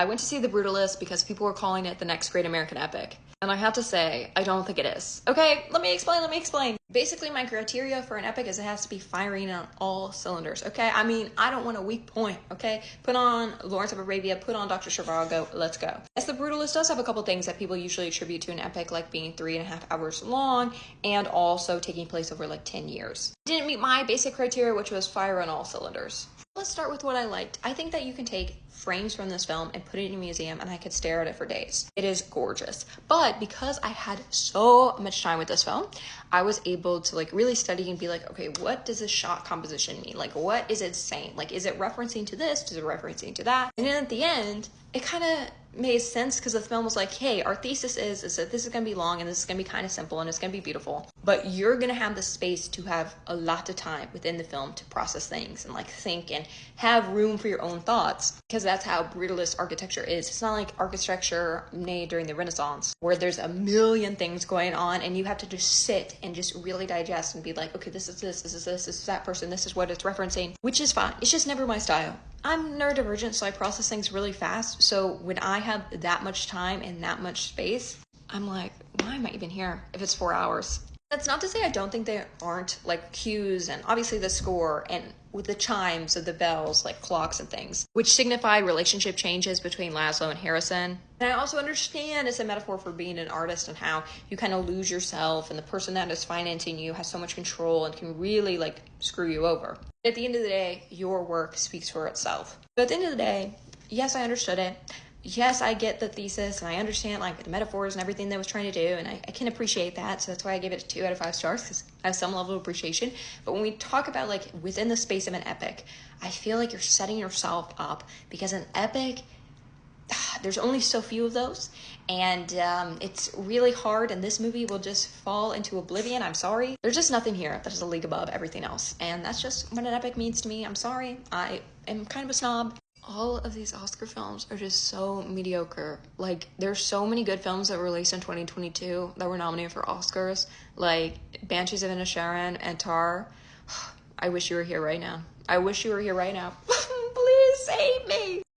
I went to see The Brutalist because people were calling it the next great American epic. And I have to say, I don't think it is. Okay, let me explain. Basically, my criteria for an epic is it has to be firing on all cylinders, okay? I mean, I don't want a weak point, okay? Put on Lawrence of Arabia, put on Dr. Zhivago, let's go. Yes, The Brutalist does have a couple things that people usually attribute to an epic, like being 3.5 hours long and also taking place over like 10 years. It didn't meet my basic criteria, which was fire on all cylinders. Let's start with what I liked. I think that you can take frames from this film and put it in a museum and I could stare at it for days. It is gorgeous. But because I had so much time with this film, I was able to like really study and be like, okay, what does this shot composition mean? Like, what is it saying? Like, is it referencing to this? Is it referencing to that? And then at the end, it kind of made sense because the film was like, hey, our thesis is that this is going to be long and this is going to be kind of simple and it's going to be beautiful, but you're going to have the space to have a lot of time within the film to process things and like think and have room for your own thoughts, because that's how brutalist architecture is. It's not like architecture made during the Renaissance where there's a million things going on and you have to just sit and just really digest and be like, okay, this is that person, this is what it's referencing, which is fine. It's just never my style. I'm neurodivergent, so I process things really fast. So when I have that much time and that much space, I'm like, why am I even here if it's 4 hours? That's not to say I don't think there aren't like cues and obviously the score and with the chimes of the bells, like clocks and things, which signify relationship changes between Laszlo and Harrison. And I also understand it's a metaphor for being an artist and how you kind of lose yourself and the person that is financing you has so much control and can really like screw you over. At the end of the day, your work speaks for itself. But at the end of the day, yes, I understood it. Yes, I get the thesis and I understand like the metaphors and everything that was trying to do, and I can appreciate that. So that's why I give it 2 out of 5 stars, because I have some level of appreciation. But when we talk about like within the space of an epic, I feel like you're setting yourself up, because an epic, there's only so few of those, and it's really hard, and this movie will just fall into oblivion. I'm sorry. There's just nothing here that is a league above everything else, and that's just what an epic means to me. I'm sorry. I am kind of a snob. All of these Oscar films are just so mediocre. Like, there's so many good films that were released in 2022 that were nominated for Oscars, like Banshees of Inisherin and Tar. I wish you were here right now.